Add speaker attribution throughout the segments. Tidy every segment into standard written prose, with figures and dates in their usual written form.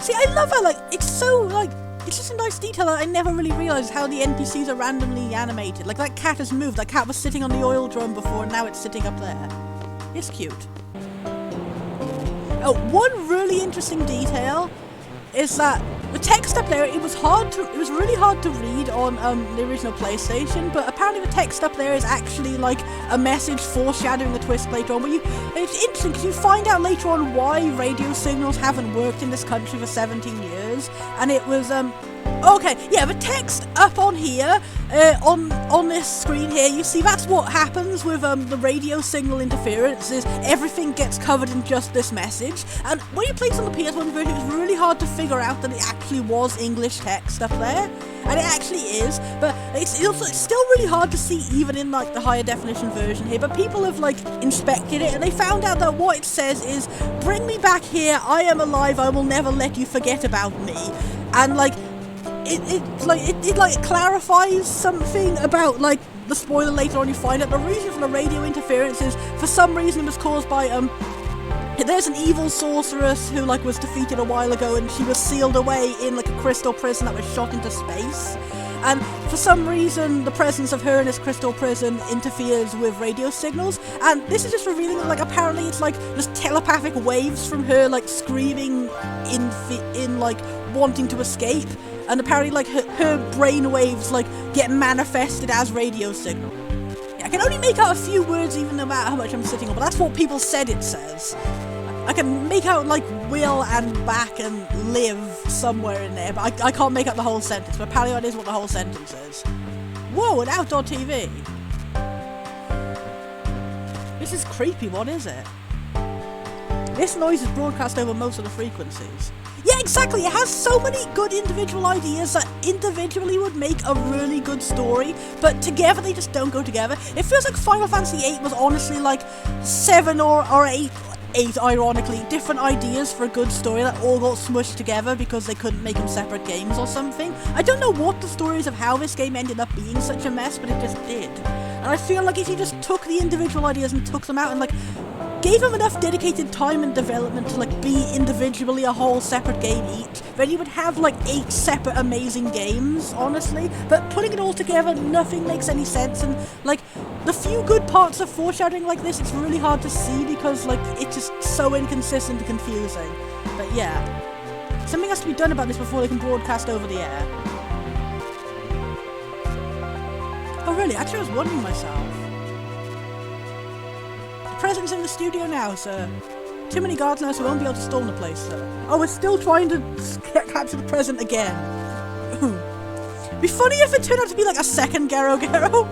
Speaker 1: See, I love how, like, it's so, like, it's just a nice detail that I never really realised how the NPCs are randomly animated. Like, that cat has moved. That cat was sitting on the oil drum before, and now it's sitting up there. It's cute. Oh, one really interesting detail is that the text up there, it was really hard to read on the original PlayStation, but apparently the text up there is actually like a message foreshadowing a twist later on. It's interesting because you find out later on why radio signals haven't worked in this country for 17 years, and it was okay, yeah, the text up on here, on this screen here, you see that's what happens with the radio signal interference, is everything gets covered in just this message, and when you play this on the PS1 version, it was really hard to figure out that it actually was English text up there, and it actually is, but it's still really hard to see even in like the higher definition version here, but people have like inspected it, and they found out that what it says is, bring me back here, I am alive, I will never let you forget about me, and like, it clarifies something about, like, the spoiler later on. You find out the reason for the radio interference is, for some reason, it was caused by, there's an evil sorceress who, like, was defeated a while ago, and she was sealed away in, like, a crystal prison that was shot into space. And for some reason, the presence of her in this crystal prison interferes with radio signals. And this is just revealing that, like, apparently it's, like, just telepathic waves from her, like, screaming in like, wanting to escape. And apparently, like, her brain waves, like, get manifested as radio signal. Yeah, I can only make out a few words even no matter how much I'm sitting on, but that's what people said it says. I can make out, like, will and back and live somewhere in there, but I can't make out the whole sentence, but apparently that is what the whole sentence is. Whoa, an outdoor TV. This is creepy, what is it? This noise is broadcast over most of the frequencies. Yeah, exactly, it has so many good individual ideas that individually would make a really good story, but together they just don't go together. It feels like Final Fantasy VIII was honestly like 7 or 8, ironically, different ideas for a good story that all got smushed together because they couldn't make them separate games or something. I don't know what the story is of how this game ended up being such a mess, but it just did. And I feel like if you just took the individual ideas and took them out and, like, gave them enough dedicated time and development to, like, be individually a whole separate game each, then you would have, like, 8 separate amazing games, honestly. But putting it all together, nothing makes any sense, and, like, the few good parts of foreshadowing like this, it's really hard to see because, like, it's just so inconsistent and confusing. But yeah, something has to be done about this before they can broadcast over the air. Oh really? Actually, I was wondering myself. The president's in the studio now, sir. Too many guards now, so we won't be able to storm the place, sir. Oh, we're still trying to capture the president again. It'd be funny if it turned out to be like a second Garo Garo,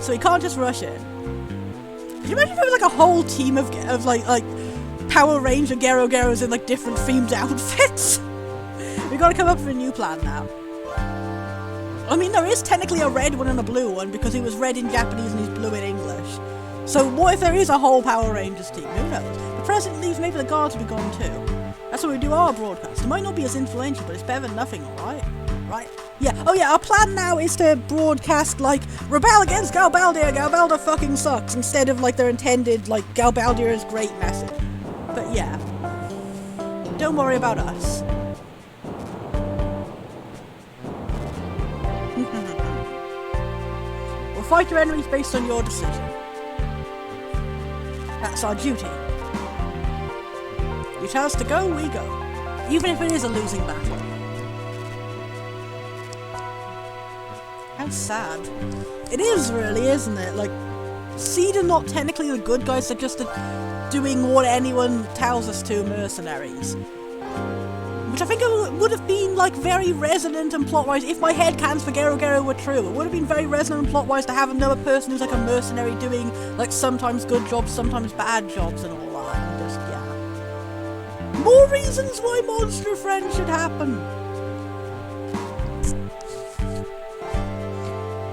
Speaker 1: so we can't just rush in. Could you imagine if there was like a whole team of like Power Ranger Garo Garos in like different themed outfits? We gotta come up with a new plan now. I mean, there is technically a red one and a blue one because he was red in Japanese and he's blue in English. So what if there is a whole Power Rangers team? Who knows? The president leaves, maybe the guards will be gone too. That's what we do our broadcast. It might not be as influential, but it's better than nothing, alright? Right? Yeah. Oh yeah, our plan now is to broadcast, like, rebel against Galbaldir, Galbaldir fucking sucks, instead of, like, their intended, like, Galbaldir is great message. But yeah. Don't worry about us. We'll fight your enemies based on your decision. That's our duty. You tell us to go, we go. Even if it is a losing battle. How sad. It is really, isn't it? Like, Seed are not technically the good guys, they're just doing what anyone tells us to, mercenaries. Which I think it would have been, like, very resonant and plot-wise if my headcanons for Garo Garo were true. It would have been very resonant and plot-wise to have another person who's like a mercenary doing, like, sometimes good jobs, sometimes bad jobs and all that. And just, yeah. More reasons why Monster Friends should happen.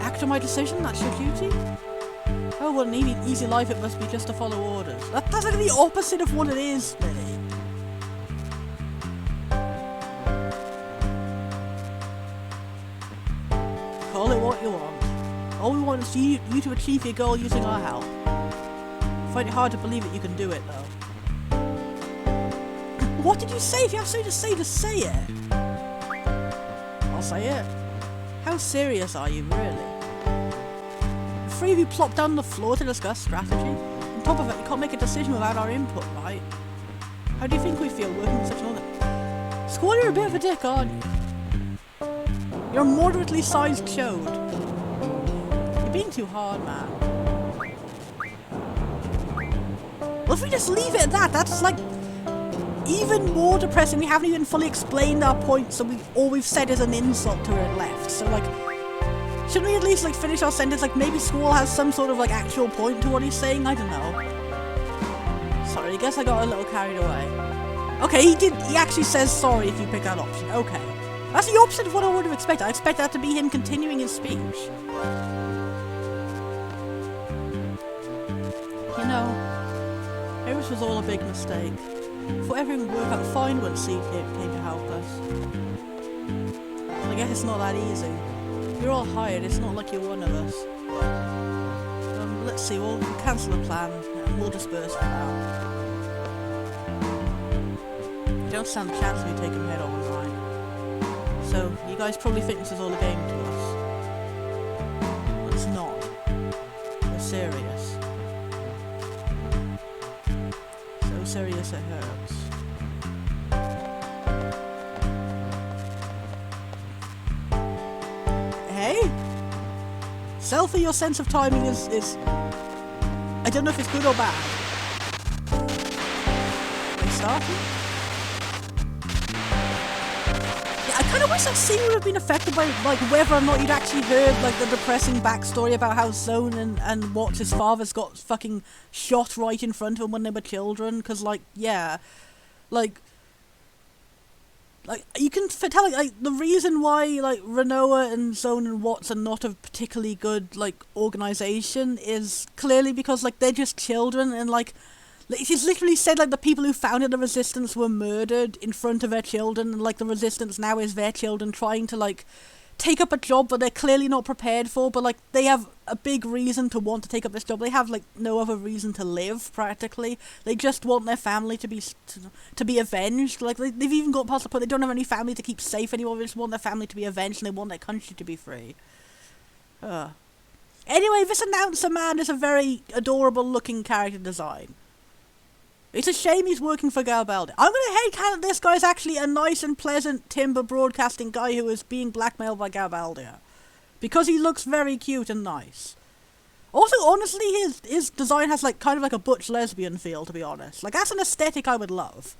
Speaker 1: Act on my decision, that's your duty? Oh, what an easy life it must be just to follow orders. That's like the opposite of what it is, really. Call it what you want. All we want is you to achieve your goal using our help. I find it hard to believe that you can do it, though. What did you say? If you have something to say, just say it. I'll say it. How serious are you, really? The three of you plop down on the floor to discuss strategy. On top of it, you can't make a decision without our input, right? How do you think we feel working with such an order? Squall, you're a bit of a dick, aren't you? You're a moderately sized chode. You're being too hard, man. Well, if we just leave it at that, that's like even more depressing. We haven't even fully explained our point, so all we've said is an insult to her left. So like, shouldn't we at least like finish our sentence? Like maybe Squall has some sort of like actual point to what he's saying. I don't know. Sorry, I guess I got a little carried away. Okay, he actually says sorry if you pick that option. Okay, that's the opposite of what I would have expected. I expect that to be him continuing his speech. You know, maybe this was all a big mistake. For everything would work out fine when Seed came to help us. But I guess it's not that easy. You're all hired, it's not like you're one of us. Let's see, we'll cancel the plan and we'll disperse for now. You don't stand a chance when you take him head on, right? So, you guys probably think this is all a game to us. But it's not. We're serious. So serious it hurts. Hey? Selfie, your sense of timing is... I don't know if it's good or bad. Are we starting? Yeah, I kind of wish that scene would have been affected by, like, whether or not you'd actually heard, like, the depressing backstory about how Zone and Watts, his fathers, got fucking shot right in front of him when they were children, because, like, yeah, like, you can tell, like, the reason why, like, Renoa and Zone and Watts are not a particularly good, like, organisation is clearly because, like, they're just children, and, like, it's literally said, like, the people who founded the Resistance were murdered in front of their children, and, like, the Resistance now is their children trying to, like, take up a job that they're clearly not prepared for, but, like, they have a big reason to want to take up this job. They have, like, no other reason to live, practically. They just want their family to be avenged. Like, they've even got past the point they don't have any family to keep safe anymore. They just want their family to be avenged, and they want their country to be free. Anyway, this announcer man is a very adorable-looking character design. It's a shame he's working for Galbaldi. I'm gonna headcanon this guy's actually a nice and pleasant timber broadcasting guy who is being blackmailed by Galbaldi. Because he looks very cute and nice. Also, honestly, his design has like kind of like a butch lesbian feel, to be honest. Like, that's an aesthetic I would love.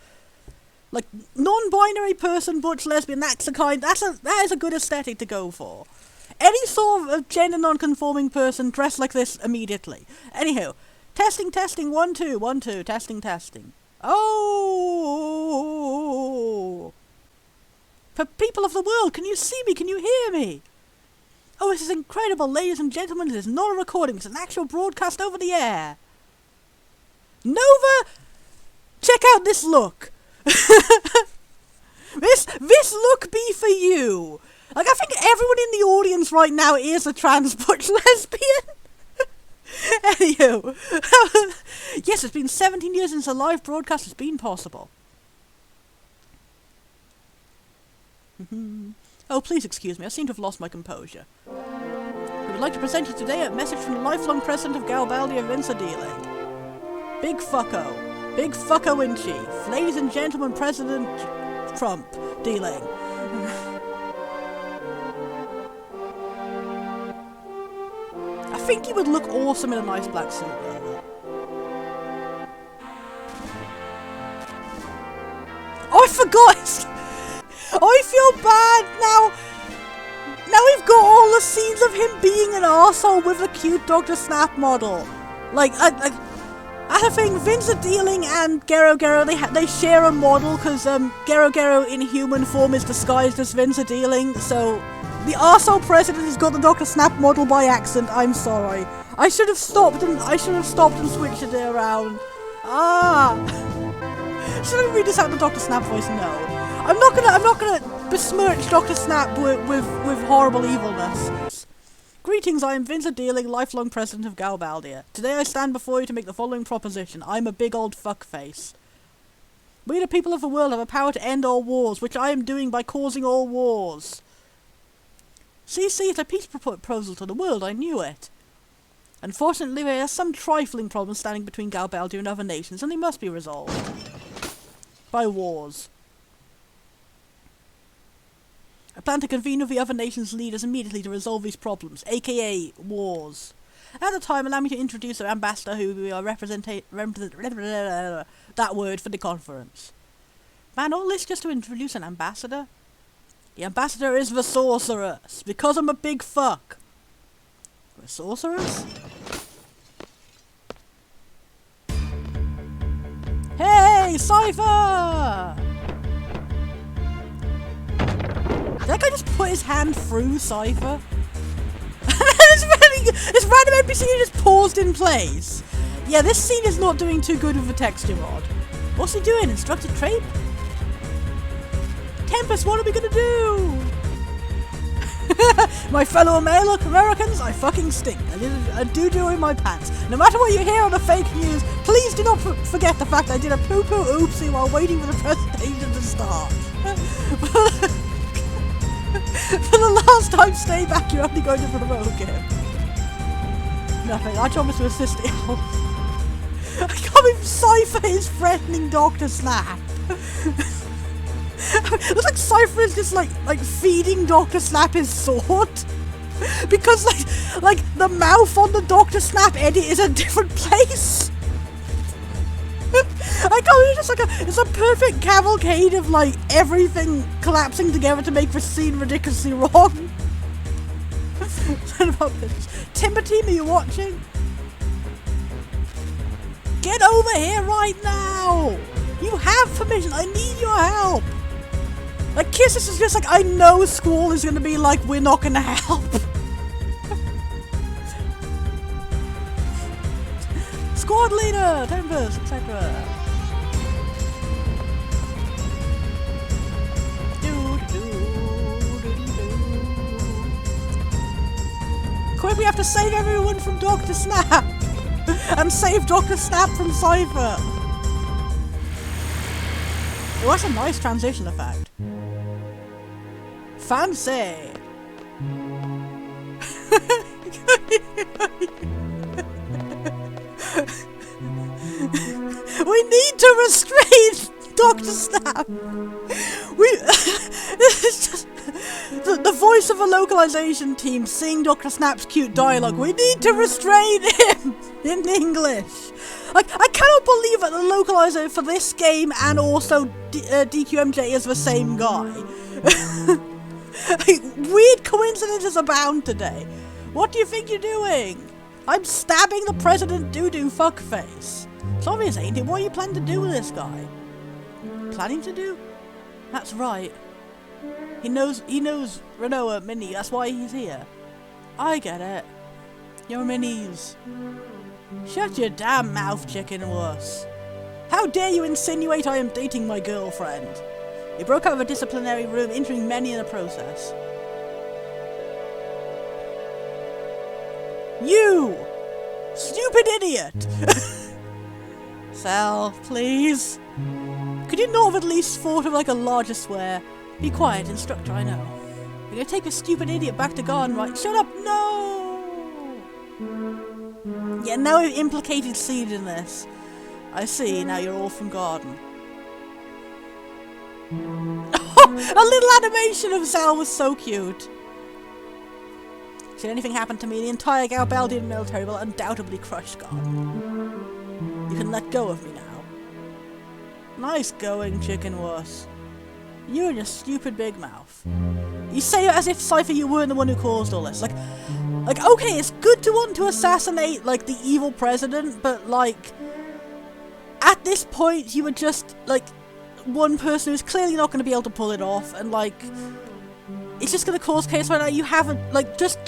Speaker 1: Like, non-binary person, butch lesbian, that is a good aesthetic to go for. Any sort of gender non-conforming person dressed like this immediately. Anywho. Testing, 1, 2, 1, 2, testing. Oh! For people of the world, can you see me? Can you hear me? Oh, this is incredible, ladies and gentlemen. This is not a recording. It's an actual broadcast over the air. Nova, check out this look. This look be for you. Like, I think everyone in the audience right now is a trans butch lesbian. Anywho, yes, it's been 17 years since a live broadcast has been possible. Oh, please excuse me, I seem to have lost my composure. We would like to present you today a message from the lifelong president of Galbaldi, Vince Dealing. Big fucko in chief. Ladies and gentlemen, President Trump Dealing. I think he would look awesome in a nice black suit, though. Oh, I forgot! I feel bad now! Now we've got all the scenes of him being an arsehole with a cute Dr. Snap model. Like, I think Vince Dealing and Gero Gero, they share a model, because Gero Gero in human form is disguised as Vince Dealing, so... The arsehole president has got the Dr. Snap model by accident. I'm sorry. I should have stopped and switched it around. Should I read this out the Dr. Snap voice? No. I'm not gonna besmirch Dr. Snap with horrible evilness. Greetings, I am Vince Dealing, lifelong president of Galbaldia. Today I stand before you to make the following proposition. I'm a big old fuckface. We the people of the world have a power to end all wars, which I am doing by causing all wars. CC is a peace proposal to the world, I knew it. Unfortunately, there are some trifling problems standing between Galbaldia and other nations, and they must be resolved. By wars. I plan to convene with the other nations' leaders immediately to resolve these problems, aka wars. At the time, allow me to introduce our ambassador who we are that word for the conference. Man, all this just to introduce an ambassador? The ambassador is the sorceress, because I'm a big fuck. The sorceress? Hey, Cypher! Did that guy just put his hand through Cypher? This random NPC just paused in place. Yeah, this scene is not doing too good with the texture mod. What's he doing? Instructed trade? Tempest, what are we gonna do? My fellow Americans, I fucking stink. A doo-doo in my pants. No matter what you hear on the fake news, please do not forget the fact I did a poo-poo oopsie while waiting for the presentation to start. For the last time, stay back. You're only going to provoke him. Nothing. I promise to assist you. I can't believe Cypher is threatening Dr. Snap. Looks like Cypher is just like feeding Dr. Snap his sword. Because like the mouth on the Dr. Snap edit is a different place. I can't believe it's a perfect cavalcade of like everything collapsing together to make the scene ridiculously wrong. Timber Team, are you watching? Get over here right now! You have permission, I need your help! Like, Kisses is just like, I know Squall is gonna be like, we're not gonna help. Squad leader, Tempest, etc. Quick, we have to save everyone from Dr. Snap! And save Dr. Snap from Cypher! Oh, that's a nice transition effect. Fancy! We need to restrain Dr. Snap! This is just the voice of a localization team sing Dr. Snap's cute dialogue. We need to restrain him in English. Like, I cannot believe that the localizer for this game and also DQMJ is the same guy. Like, weird coincidences abound today. What do you think you're doing? I'm stabbing the president doo-doo fuckface. It's obvious, ain't it? What are you planning to do with this guy? Planning to do? That's right. He knows Renoa Mini, that's why he's here. I get it. Your minis. Shut your damn mouth, chicken wuss. How dare you insinuate I am dating my girlfriend? He broke out of a disciplinary room, injuring many in the process. You! Stupid idiot! Self, please. Could you not have at least thought of like a larger swear? Be quiet, instructor, I know. You're gonna take a stupid idiot back to garden, right? Shut up! No! Yeah, now we've implicated Seed in this. I see, now you're all from garden. A little animation of Zal was so cute. Should anything happen to me, the entire Galbaldian military will undoubtedly crush garden. You can let go of me now. Nice going, chicken wuss. You and your stupid big mouth. You say it as if, Cypher, you weren't the one who caused all this. Like, okay, it's good to want to assassinate, like, the evil president, but, like, at this point, you were just, like, one person who's clearly not going to be able to pull it off, and, like, it's just going to cause chaos right now. You haven't, like, just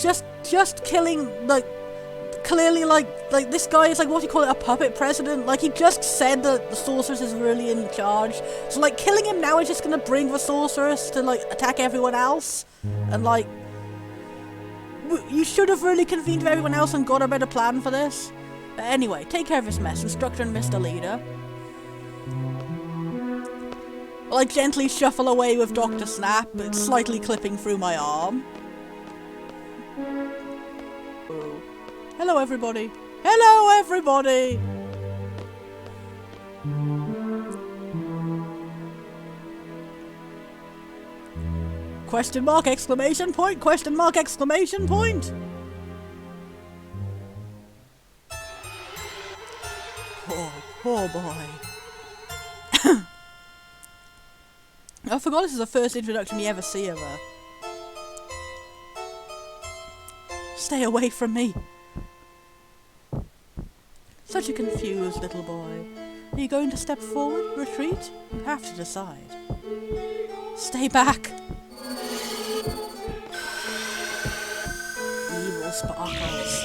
Speaker 1: killing, like, clearly, like, this guy is, like, what do you call it, a puppet president? Like, he just said that the sorceress is really in charge. So, like, killing him now is just gonna bring the sorceress to, like, attack everyone else. And, like, you should have really convened with everyone else and got a better plan for this. But anyway, take care of this mess, Instructor and Mr. Leader. While I gently shuffle away with Dr. Snap, but slightly clipping through my arm. Oh. Hello, everybody. Hello, everybody! Question mark, exclamation point, question mark, exclamation point! Oh boy. I forgot this is the first introduction we ever see of her. Stay away from me. Such a confused little boy. Are you going to step forward, retreat? You have to decide. Stay back. Evil sparkles.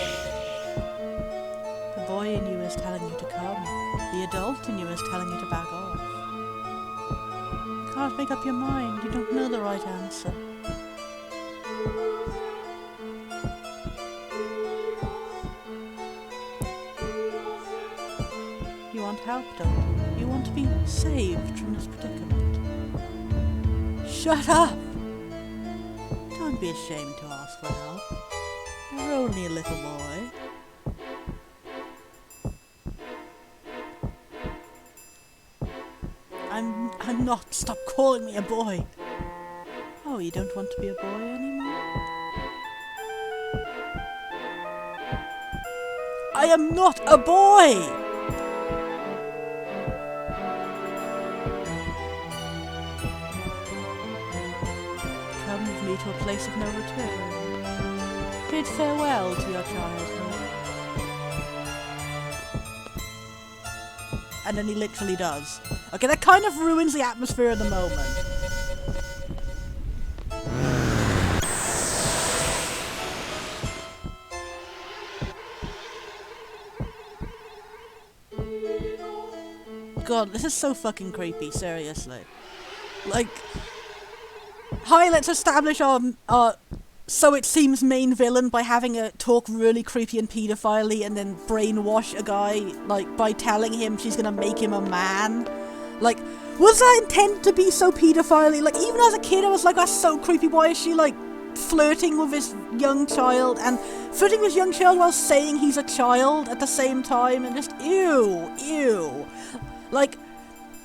Speaker 1: The boy in you is telling you to come. The adult in you is telling you to back off. You can't make up your mind. You don't know the right answer. You want help, don't you? You want to be saved from this predicament. Shut up! Don't be ashamed to ask for help. You're only a little boy. I'm not. Stop calling me a boy. Oh, you don't want to be a boy anymore? I am not a boy! Come with me to a place of no return. Bid farewell to your childhood. And then he literally does. Okay, that kind of ruins the atmosphere of the moment. God, this is so fucking creepy, seriously. Like, hi, let's establish our so it seems main villain by having a talk really creepy and pedophile-y and then brainwash a guy, like, by telling him she's gonna make him a man. Like, was that intended to be so pedophile-y? Like, even as a kid I was like, that's so creepy, why is she, like, flirting with this young child, and flirting with this young child while saying he's a child at the same time, and just, ew. Like,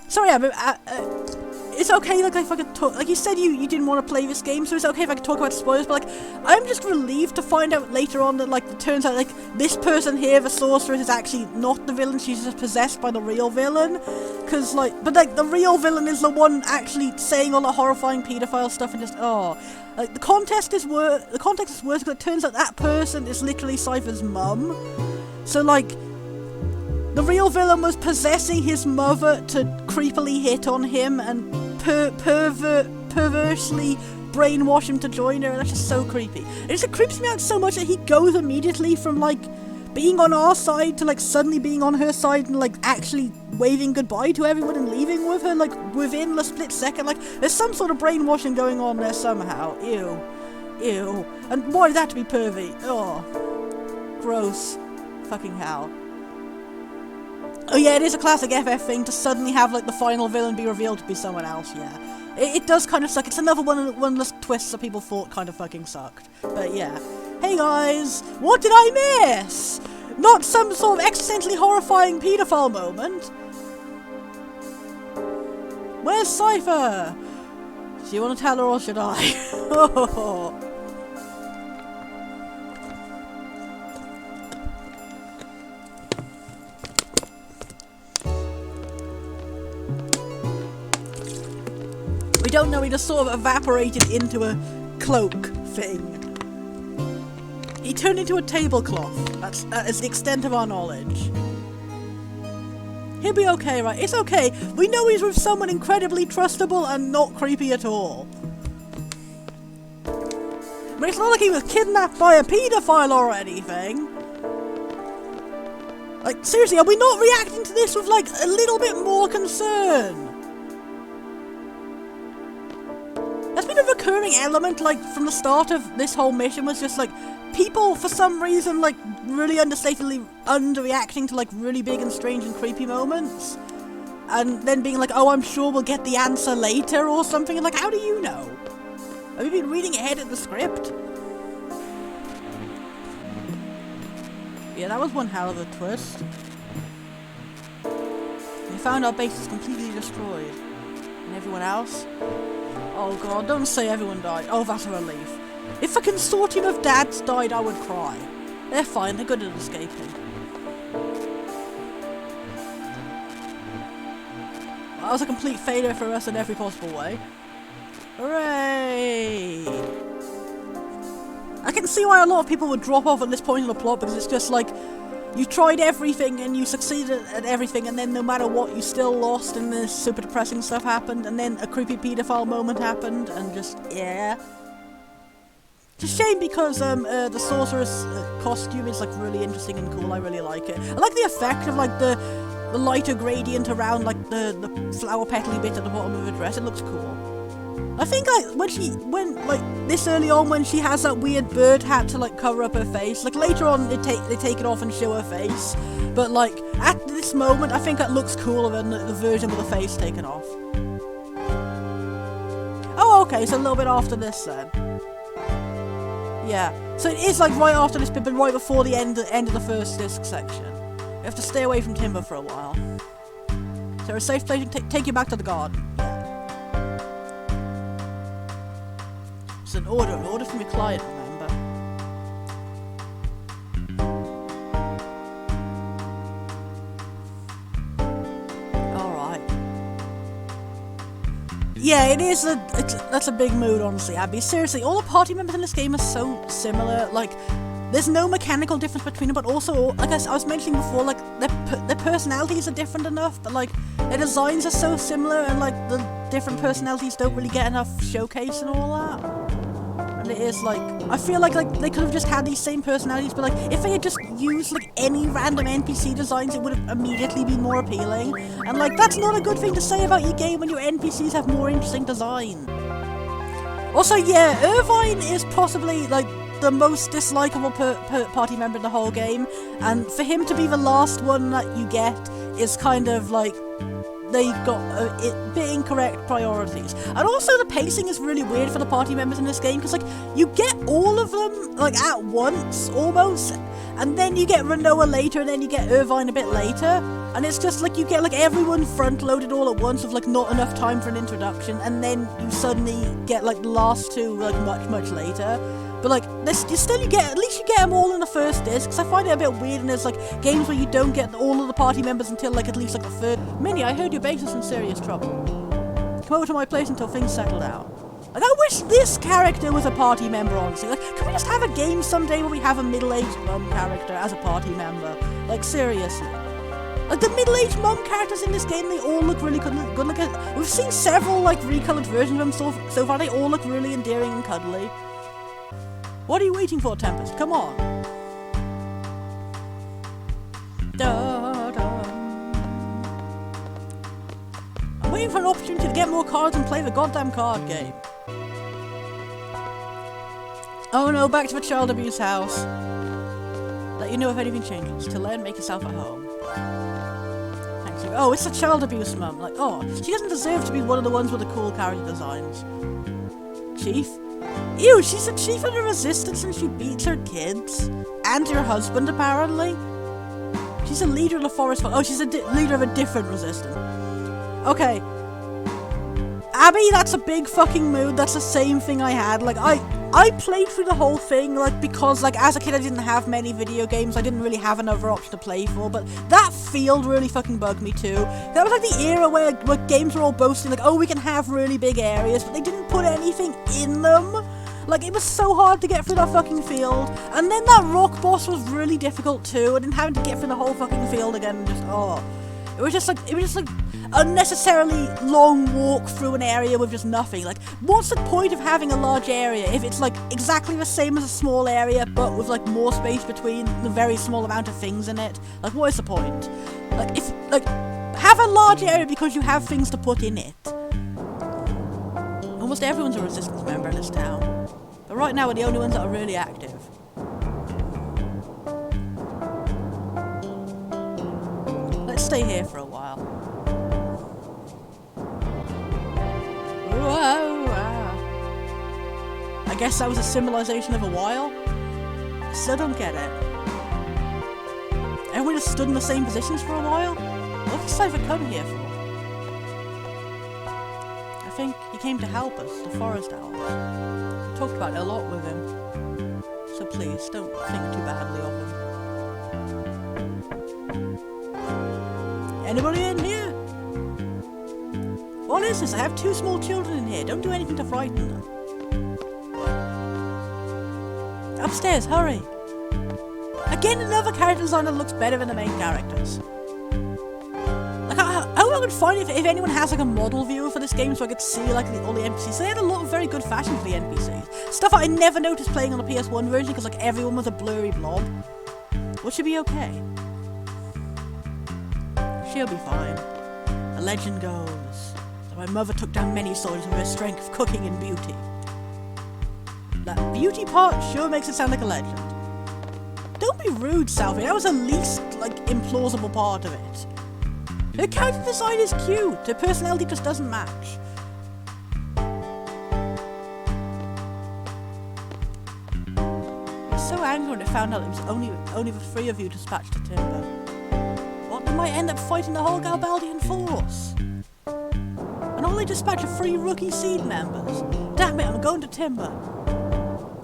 Speaker 1: sorry, it's okay, like, if I could talk, like, you said you didn't want to play this game, so it's okay if I could talk about spoilers, but, like, I'm just relieved to find out later on that, like, it turns out, like, this person here, the sorceress, is actually not the villain, she's just possessed by the real villain, because, like, but, like, the real villain is the one actually saying all the horrifying pedophile stuff, and just, oh, like, the context is worse, because it turns out that person is literally Cypher's mum, so, like, the real villain was possessing his mother to creepily hit on him and perversely brainwash him to join her, and that's just so creepy. It just creeps me out so much that he goes immediately from, like, being on our side to, like, suddenly being on her side and, like, actually waving goodbye to everyone and leaving with her, like, within a split second. Like, there's some sort of brainwashing going on there somehow. Ew. And why that to be pervy? Oh. Gross. Fucking hell. Oh yeah, it is a classic FF thing to suddenly have, like, the final villain be revealed to be someone else, yeah. It does kind of suck. It's another one of the twists that people thought kind of fucking sucked. But yeah. Hey guys, what did I miss? Not some sort of existentially horrifying paedophile moment. Where's Cypher? Do you want to tell her or should I? Oh. We don't know, he just sort of evaporated into a cloak thing. He turned into a tablecloth. That is the extent of our knowledge. He'll be okay, right? It's okay. We know he's with someone incredibly trustable and not creepy at all. But it's not like he was kidnapped by a paedophile or anything. Like, seriously, are we not reacting to this with, like, a little bit more concern? That's been a recurring element, like, from the start of this whole mission, was just, like, people, for some reason, like, really understatedly underreacting to, like, really big and strange and creepy moments. and then being like, oh, I'm sure we'll get the answer later or something. And like, how do you know? Have you been reading ahead of the script? Yeah, that was one hell of a twist. We found our base is completely destroyed. And everyone else? Oh god, don't say everyone died. Oh, that's a relief. If a consortium of dads died, I would cry. They're fine, they're good at escaping. Well, that was a complete failure for us in every possible way. Hooray! I can see why a lot of people would drop off at this point in the plot, because it's just like, you tried everything and you succeeded at everything, and then no matter what, you still lost, and this super depressing stuff happened, and then a creepy pedophile moment happened, and just, yeah. It's a shame because the sorceress costume is like really interesting and cool. I really like it. I like the effect of like the lighter gradient around like the flower petally bit at the bottom of her dress. It looks cool. I think like when this early on, when she has that weird bird hat to like cover up her face, like later on they take it off and show her face, but like at this moment I think that looks cooler than the version with the face taken off. Oh, okay, so a little bit after this then. Yeah, so it is like right after this bit, but right before the end of the first disc section. You have to stay away from timber for a while. Is there a safe place to take you back to the garden? It's an order from your client, remember? Alright. Yeah, it is that's a big mood, honestly, Abby. Seriously, all the party members in this game are so similar. Like, there's no mechanical difference between them, but also, like I was mentioning before, like, their personalities are different enough, but like, their designs are so similar, and like, the different personalities don't really get enough showcase and all that. It is like, I feel like they could have just had these same personalities, but like if they had just used like any random NPC designs, it would have immediately been more appealing. And like, that's not a good thing to say about your game when your NPCs have more interesting design. Also, yeah, Irvine is possibly like the most dislikable party member in the whole game, and for him to be the last one that you get is kind of like, they got a bit incorrect priorities. And also the pacing is really weird for the party members in this game, because like, you get all of them like at once almost, and then you get Renoa later, and then you get Irvine a bit later, and it's just like you get like everyone front loaded all at once with like not enough time for an introduction, and then you suddenly get like the last two like much later. But like, at least you get them all in the first disc, because I find it a bit weird, and there's like games where you don't get all of the party members until like at least like the third. Minnie, I heard your base is in serious trouble. Come over to my place until things settle down. Like, I wish this character was a party member, honestly. Like, can we just have a game someday where we have a middle-aged mum character as a party member? Like, seriously. Like, the middle-aged mum characters in this game, they all look really good. We've seen several like recolored versions of them so far. They all look really endearing and cuddly. What are you waiting for, Tempest? Come on. I'm waiting for an opportunity to get more cards and play the goddamn card game. Oh no, back to the child abuse house. Let you know if anything changes. Till then, make yourself at home. Thanks. Oh, it's a child abuse mum. Like, oh, she doesn't deserve to be one of the ones with the cool character designs. Chief? Ew, she's a chief of the resistance and she beats her kids. And your husband, apparently. She's a leader of the forest. Oh, she's a leader of a different resistance. Okay. Abby, that's a big fucking mood. That's the same thing I had. Like, I played through the whole thing, like, because, like, as a kid I didn't have many video games. I didn't really have another option to play for, but that field really fucking bugged me too. That was, like, the era where games were all boasting, like, oh, we can have really big areas, but they didn't put anything in them. Like, it was so hard to get through that fucking field. And then that rock boss was really difficult too, and then having to get through the whole fucking field again, and just, oh. It was just like unnecessarily long walk through an area with just nothing. Like, what's the point of having a large area if it's like exactly the same as a small area, but with like more space between the very small amount of things in it? Like, what is the point? Like, if, like, have a large area because you have things to put in it. Almost everyone's a resistance member in this town. But right now we're the only ones that are really active. Let's stay here for a while. I guess that was a symbolization of a while. I still don't get it. Everyone just stood in the same positions for a while? What did Cypher come here for? I think he came to help us, the Forest Owl. We talked about it a lot with him. So please, don't think too badly of him. Anybody in here? What is this? I have 2 small children in here. Don't do anything to frighten them. Upstairs, hurry! Again, another character design that looks better than the main characters. Like, I hope I could find if anyone has like a model view for this game so I could see like all the NPCs. They had a lot of very good fashion for the NPCs. Stuff I never noticed playing on the PS1 version because like everyone was a blurry blob. Which should be okay. She'll be fine. The legend goes that my mother took down many soldiers with her strength of cooking and beauty. That beauty part sure makes it sound like a legend. Don't be rude, Salvi. That was the least, like, implausible part of it. Her character design is cute. Her personality just doesn't match. I was so angry when I found out it was only the 3 of you dispatched to Timber. What? They might end up fighting the whole Galbaldian force. And all they dispatch are 3 rookie seed members. Damn it, I'm going to Timber.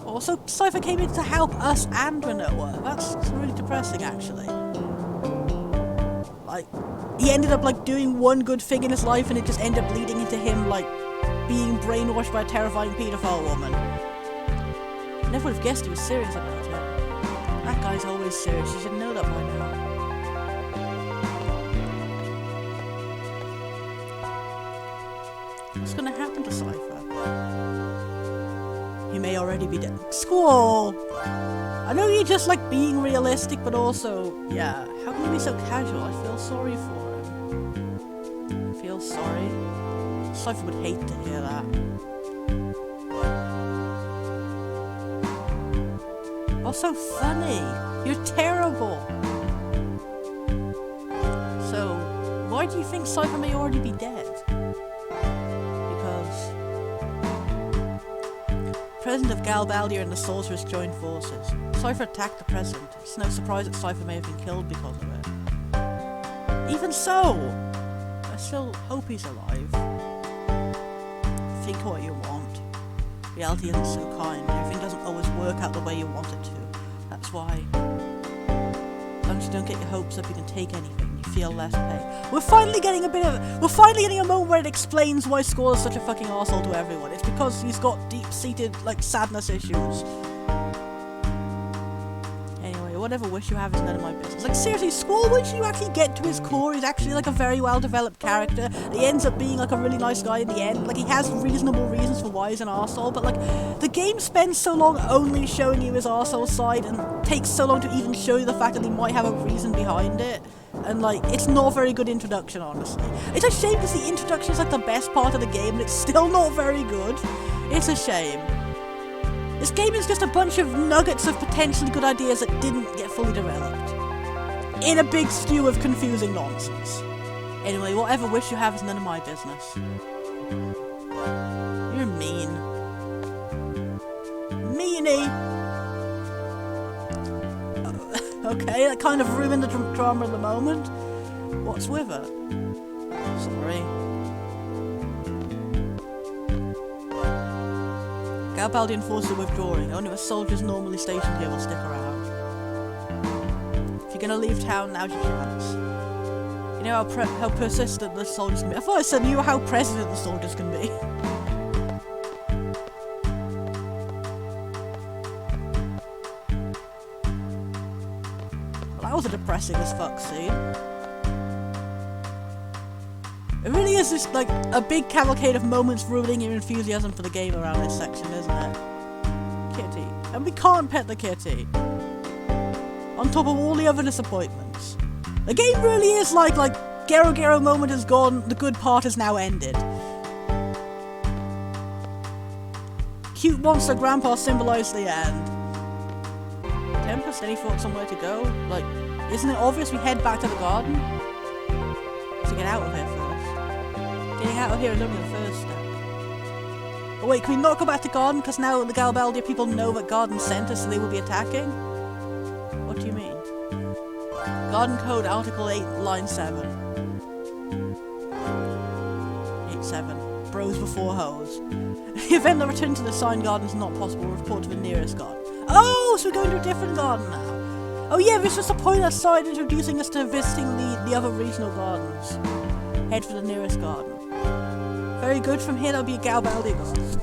Speaker 1: Also, Cypher came in to help us and Renoa. That's really depressing, actually. Like, he ended up, like, doing one good thing in his life and it just ended up leading into him, like, being brainwashed by a terrifying paedophile woman. I never would have guessed he was serious about it. That guy's always serious. You should know that by now. What's gonna happen to Cypher? He may already be dead. Squall! I know you're just like being realistic, but also, yeah, how can you be so casual? I feel sorry for him. Feel sorry? Cypher would hate to hear that. Oh, so funny! You're terrible! So, why do you think Cypher may already be dead? The President of Galbaldia and the Sorceress joined forces. Cypher attacked the President. It's no surprise that Cypher may have been killed because of it. Even so, I still hope he's alive. Think what you want. Reality isn't so kind. Everything doesn't always work out the way you want it to. That's why. As long as you don't get your hopes up, you can take anything. You feel less pain. We're finally getting a moment where it explains why Squall is such a fucking arsehole to everyone. It's because he's got deep-seated, like, sadness issues. Anyway, whatever wish you have is none of my business. Like, seriously, Squall, once you actually get to his core, he's actually, like, a very well-developed character. He ends up being, like, a really nice guy in the end. Like, he has reasonable reasons for why he's an arsehole, but, like, the game spends so long only showing you his arsehole side and takes so long to even show you the fact that he might have a reason behind it. And, like, it's not a very good introduction, honestly. It's a shame because the introduction is, like, the best part of the game, and it's still not very good. It's a shame. This game is just a bunch of nuggets of potentially good ideas that didn't get fully developed. In a big stew of confusing nonsense. Anyway, whatever wish you have is none of my business. You're mean. Meanie! Okay, that kind of ruined the drama of the moment. What's with her? Sorry. Galbaldian forces are withdrawing. Only the soldiers normally stationed here will stick around. If you're gonna leave town, now's your chance. You know how persistent the soldiers can be. I thought I said you know how president the soldiers can be. That was a depressing as fuck scene. It really is just like a big cavalcade of moments ruining your enthusiasm for the game around this section, isn't it? Kitty. And we can't pet the kitty. On top of all the other disappointments. The game really is like Gero Gero moment is gone, the good part has now ended. Cute monster grandpa symbolized the end. Tempest, any thoughts on where to go? Like, isn't it obvious we head back to the garden? To get out of here first. Getting out of here is only the first step. Oh wait, can we not go back to Garden? Because now the Galbaldia people know that Garden sent us, so they will be attacking? What do you mean? Garden Code, Article 8, Line 7. 8-7. Bros before hoes. The event that return to the signed garden is not possible. Report to the nearest garden. Oh, so we're going to a different garden now. Oh yeah, this was the point that started introducing us to visiting the other regional gardens. Head for the nearest garden. Very good. From here, there'll be a Galbaldia garden.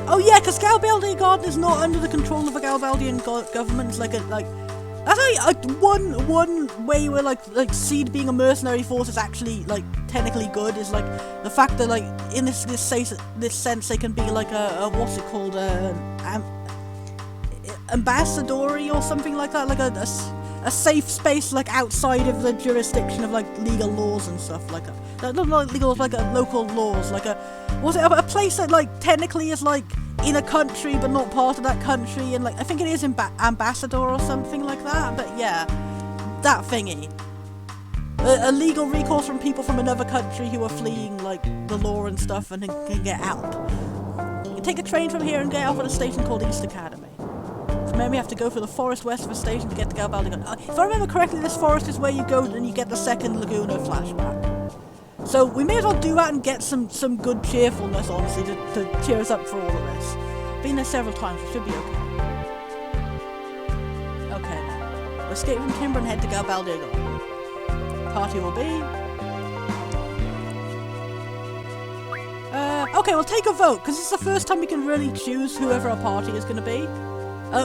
Speaker 1: Oh yeah, because Galbaldia garden is not under the control of the Galbaldian government. It's that's like one way where like Seed being a mercenary force is actually like technically good is like the fact that like in this sense they can be like a what's it called ambassador or something like that, like a safe space like outside of the jurisdiction of like legal laws and stuff like that. Not legal, like local laws, like a place that like technically is like in a country but not part of that country, and like I think it is ambassador or something like that. But yeah, that thingy. A legal recourse from people from another country who are fleeing like the law and stuff and can get help. You take a train from here and get off at a station called East Academy. From there we have to go through the forest west of the station to get to Galbaldia. If I remember correctly, this forest is where you go and you get the second Laguna flashback. So we may as well do that and get some good cheerfulness, honestly, to cheer us up for all of this. Been there several times, we should be okay. Okay, now. We'll escape from Timber and head to Galbaldia Garden. Party will be... okay, we'll take a vote, because it's the first time we can really choose whoever our party is going to be.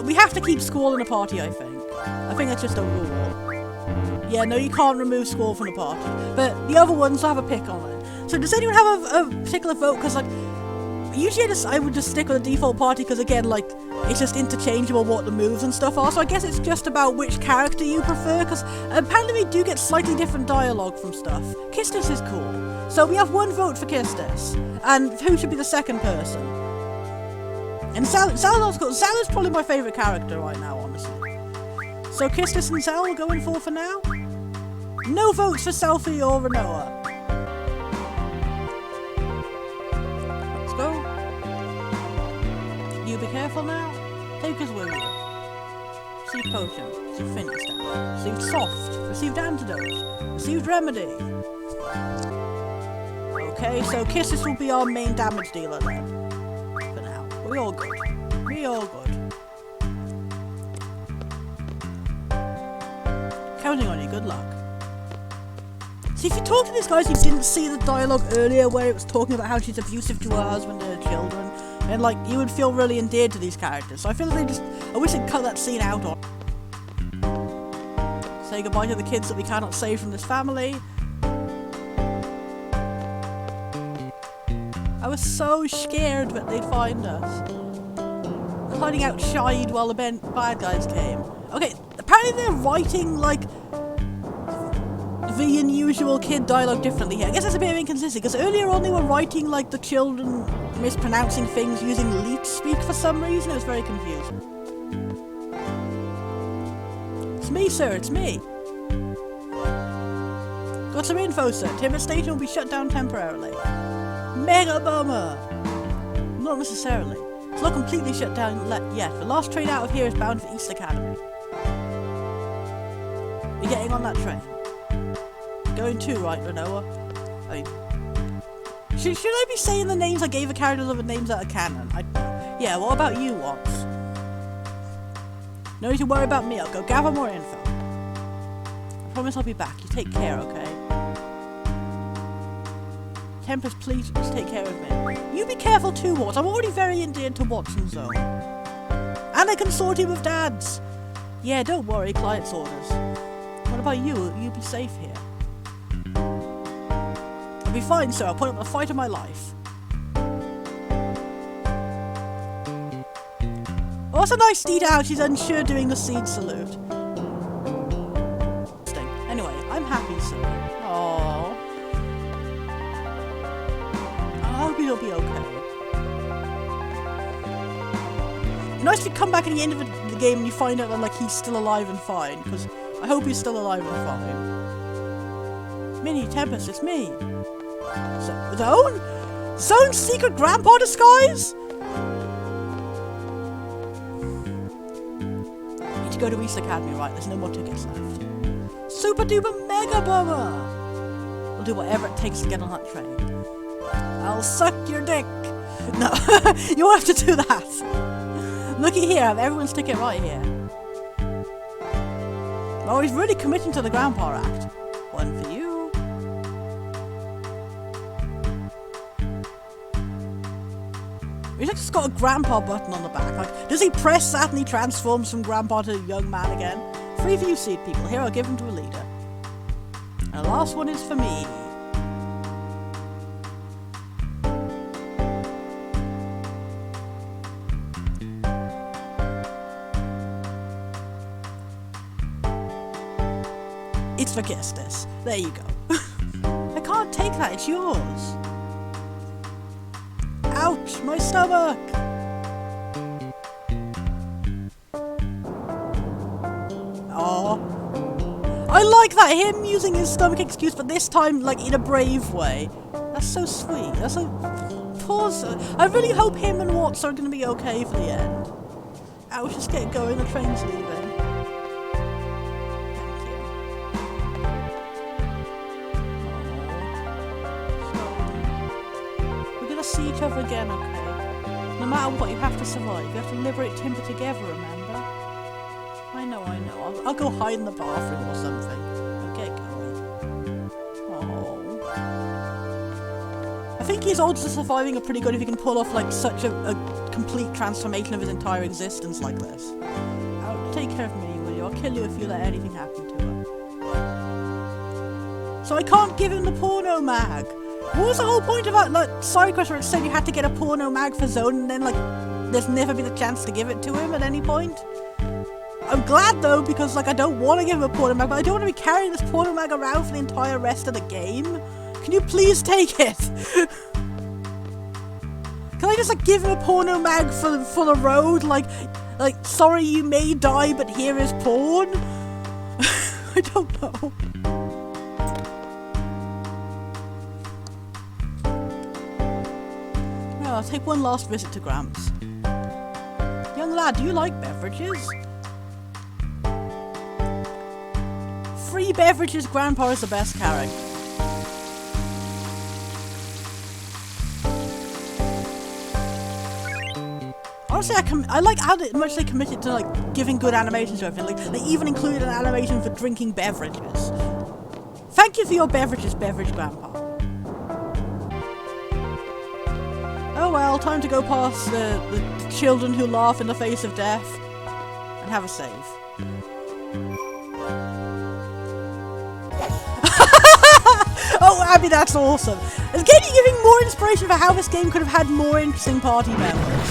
Speaker 1: We have to keep Squall in a party, I think. I think that's just a rule. Yeah, no, you can't remove Squall from the party. But the other ones will have a pick on it. So does anyone have a particular vote? Because, like, usually I would just stick with the default party, because, again, like, it's just interchangeable what the moves and stuff are. So I guess it's just about which character you prefer, because apparently we do get slightly different dialogue from stuff. Kistis is cool. So we have one vote for Kistis. And who should be the second person? And Sal's cool. Sal is probably my favourite character right now, honestly. So Kistis and Sal going for now? No votes for Selfie or Renoa. Let's go. You be careful now. Take us with you. Received potion. Received finish down. Received soft. Received antidote. Received remedy. Okay, so Kistis will be our main damage dealer then. For now. We all good. We all good. Counting on you, good luck. See, if you talk to these guys who didn't see the dialogue earlier where it was talking about how she's abusive to her husband and her children, and like, you would feel really endeared to these characters. So I feel like I wish they'd cut that scene out on. Say goodbye to the kids that we cannot save from this family. I was so scared that they'd find us. Hiding outside while the bad guys came. Okay, apparently they're writing, like, the unusual kid dialogue differently here. I guess that's a bit of inconsistent, because earlier on they were writing, like, the children mispronouncing things using leech speak for some reason. It was very confusing. It's me, sir, it's me. Got some info, sir. Timber Station will be shut down temporarily. Mega bummer! Not necessarily. It's not completely shut down yet. The last train out of here is bound for East Academy. You're getting on that train. Going too, right, Renoa? I mean, should I be saying the names I gave the characters of the names that are canon? Yeah, what about you, Watts? No need to worry about me. I'll go gather more info. I promise I'll be back. You take care, okay? Tempest, please take care of me. You be careful too, Watts. I'm already very endeared to Watson's zone. And I consortium with dads. Yeah, don't worry, client's orders. What about you? You be safe here. I'll be fine, sir. I'll put up the fight of my life. Oh, that's a nice detail how she's unsure doing the seed salute. Anyway, I'm happy, sir. Aww. I hope you'll be okay. Nice if you come back at the end of the game and you find out that like he's still alive and fine, because I hope he's still alive and fine. Minnie, Tempest, it's me. Zone? Zone's secret grandpa disguise? Need to go to East Academy, right? There's no more tickets left. Super duper mega bummer! We'll do whatever it takes to get on that train. I'll suck your dick! No, you won't have to do that! Looky here, I have everyone's ticket right here. Oh, he's really committing to the grandpa act. One for you. He's just got a grandpa button on the back. Like, does he press that and he transforms from grandpa to young man again? 3 of you seat people. Here, I'll give him to a leader. And the last one is for me. It's for Gestus. There you go. I can't take that, it's yours. Ouch, my stomach! Oh. I like that, him using his stomach excuse, but this time, like, in a brave way. That's so sweet. That's so... Pause. I really hope him and Watts are going to be okay for the end. Ouch, just get going, the train's leaving. See each other again, okay? No matter what, you have to survive. You have to liberate Timber together, remember? I know. I'll go hide in the bathroom or something. I'll get going. Oh. I think his odds of surviving are pretty good if he can pull off, like, such a complete transformation of his entire existence like this. Take care of me, will you? I'll kill you if you let anything happen to her. So I can't give him the porno mag! What was the whole point about, like, side quest where it said you had to get a porno mag for Zone and then, like, there's never been a chance to give it to him at any point? I'm glad, though, because, like, I don't want to give him a porno mag, but I don't want to be carrying this porno mag around for the entire rest of the game. Can you please take it? Can I just, like, give him a porno mag for the road? Like, sorry you may die, but here is porn? I don't know. I'll take one last visit to Gramps. Young lad, do you like beverages? Free beverages, Grandpa is the best character. Honestly, I like how much they committed to, like, giving good animations to everything. Like, they even included an animation for drinking beverages. Thank you for your beverages, Beverage Grandpa. Oh well, time to go past the children who laugh in the face of death and have a save. Oh, Abby, that's awesome. Again, you're giving more inspiration for how this game could have had more interesting party members.